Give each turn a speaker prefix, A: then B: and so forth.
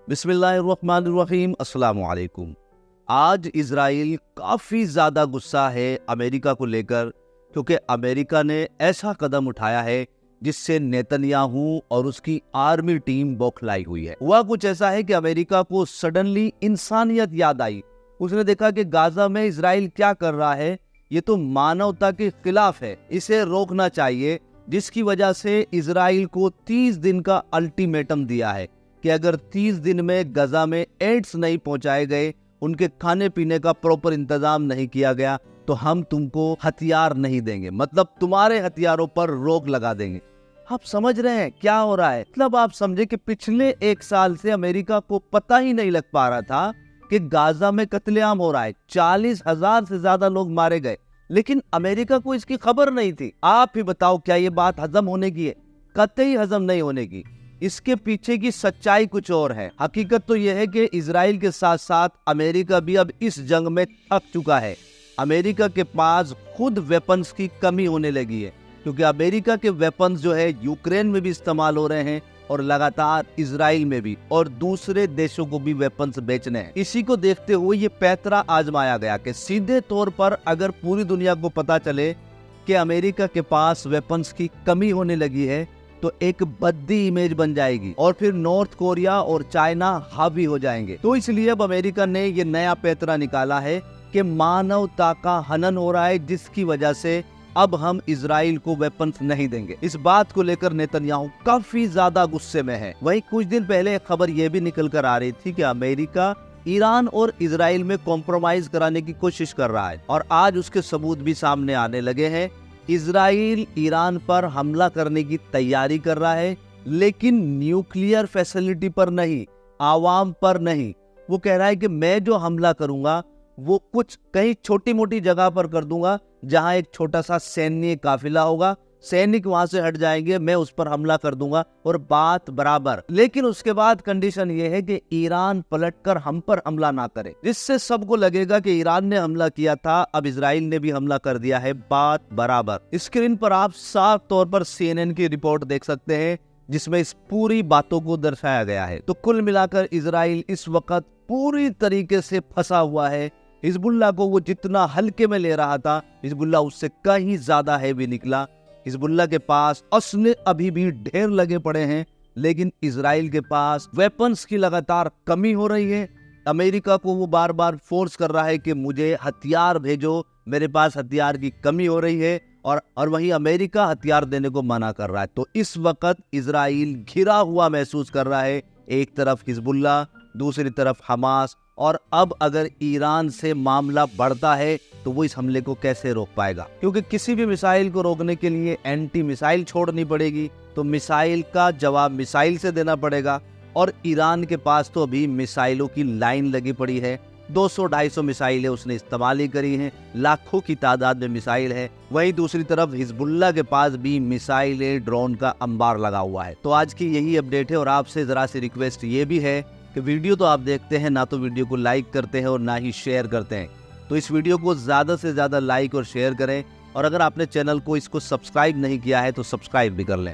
A: बिस्मिल्लाहिर्रहमानिर्रहीम, अस्सलाम वालेकुम। आज इजराइल काफ़ी ज़्यादा गुस्सा है अमेरिका को लेकर, क्योंकि अमेरिका ने ऐसा कदम उठाया है जिससे नेतन्याहू और उसकी आर्मी टीम बौखलाई हुई है। हुआ कुछ ऐसा है कि अमेरिका को सडनली इंसानियत याद आई। उसने देखा कि गाजा में इजराइल क्या कर रहा है, ये तो मानवता के खिलाफ है, इसे रोकना चाहिए। जिसकी वजह से इजराइल को 30 दिन का अल्टीमेटम दिया है कि अगर 30 दिन में गजा में एड्स नहीं पहुंचाए गए, उनके खाने पीने का प्रॉपर इंतजाम नहीं किया गया, तो हम तुमको हथियार नहीं देंगे, मतलब तुम्हारे हथियारों पर रोक लगा देंगे। आप समझ रहे हैं क्या हो रहा है? मतलब आप समझे कि पिछले 1 साल से अमेरिका को पता ही नहीं लग पा रहा था कि गाजा में कत्लेआम हो रहा है। 40,000 से ज्यादा लोग मारे गए, लेकिन अमेरिका को इसकी खबर नहीं थी। आप ही बताओ, क्या ये बात हजम होने की है? कतई हजम नहीं होने की। इसके पीछे की सच्चाई कुछ और है। हकीकत तो यह है कि इजराइल के साथ साथ अमेरिका भी अब इस जंग में थक चुका है। अमेरिका के पास खुद वेपन्स की कमी होने लगी है, क्योंकि अमेरिका के वेपन्स जो है यूक्रेन में भी इस्तेमाल हो रहे हैं और लगातार इजराइल में भी, और दूसरे देशों को भी वेपन्स बेचने हैं। इसी को देखते हुए ये पैतरा आजमाया गया कि सीधे तौर पर अगर पूरी दुनिया को पता चले कि अमेरिका के पास वेपन्स की कमी होने लगी है, तो एक बद्दी इमेज बन जाएगी और फिर नॉर्थ कोरिया और चाइना हावी हो जाएंगे। तो इसलिए अब अमेरिका ने ये नया पैतरा निकाला है कि मानवता का हनन हो रहा है, जिसकी वजह से अब हम इजराइल को वेपन्स नहीं देंगे। इस बात को लेकर नेतन्याहू काफी ज्यादा गुस्से में है। वहीं कुछ दिन पहले एक खबर यह भी निकल कर आ रही थी कि अमेरिका ईरान और इजराइल में कॉम्प्रोमाइज कराने की कोशिश कर रहा है, और आज उसके सबूत भी सामने आने लगे हैं। इजराइल ईरान पर हमला करने की तैयारी कर रहा है, लेकिन न्यूक्लियर फैसिलिटी पर नहीं, आवाम पर नहीं। वो कह रहा है कि मैं जो हमला करूंगा वो कुछ कहीं छोटी मोटी जगह पर कर दूंगा, जहां एक छोटा सा सैन्य काफिला होगा, सैनिक वहां से हट जाएंगे, मैं उस पर हमला कर दूंगा और बात बराबर। लेकिन उसके बाद कंडीशन ये है कि ईरान पलटकर हम पर हमला ना करे, जिससे सबको लगेगा कि ईरान ने हमला किया था, अब इजराइल ने भी हमला कर दिया है, बात बराबर। स्क्रीन पर आप साफ तौर पर CNN की रिपोर्ट देख सकते हैं, जिसमें इस पूरी बातों को दर्शाया गया है। तो कुल मिलाकर इजराइल इस वक्त पूरी तरीके से फंसा हुआ है। हिजबुल्लाह को वो जितना हल्के में ले रहा था, हिजबुल्लाह उससे कहीं ज्यादा हैवी निकला। हिजबुल्लाह के पास असले अभी भी ढेर लगे पड़े हैं, लेकिन इजराइल के पास वेपन्स की लगातार कमी हो रही है। अमेरिका को वो बार बार फोर्स कर रहा है कि मुझे हथियार भेजो, मेरे पास हथियार की कमी हो रही है, और वहीं अमेरिका हथियार देने को मना कर रहा है। तो इस वक्त इजराइल घिरा हुआ महसूस कर रहा है, एक तरफ हिजबुल्लाह, दूसरी तरफ हमास, और अब अगर ईरान से मामला बढ़ता है तो वो इस हमले को कैसे रोक पाएगा? क्योंकि किसी भी मिसाइल को रोकने के लिए एंटी मिसाइल छोड़नी पड़ेगी, तो मिसाइल का जवाब मिसाइल से देना पड़ेगा, और ईरान के पास तो अभी मिसाइलों की लाइन लगी पड़ी है। 200-250 मिसाइलें उसने इस्तेमाल ही करी हैं, लाखों की तादाद में मिसाइल है। वहीं दूसरी तरफ हिजबुल्लाह के पास भी मिसाइलें, ड्रोन का अंबार लगा हुआ है। तो आज की यही अपडेट है, और आपसे जरा सी रिक्वेस्ट ये भी है कि वीडियो तो आप देखते हैं ना, तो वीडियो को लाइक करते हैं और ना ही शेयर करते हैं। तो इस वीडियो को ज़्यादा से ज़्यादा लाइक और शेयर करें, और अगर आपने चैनल को इसको सब्सक्राइब नहीं किया है तो सब्सक्राइब भी कर लें।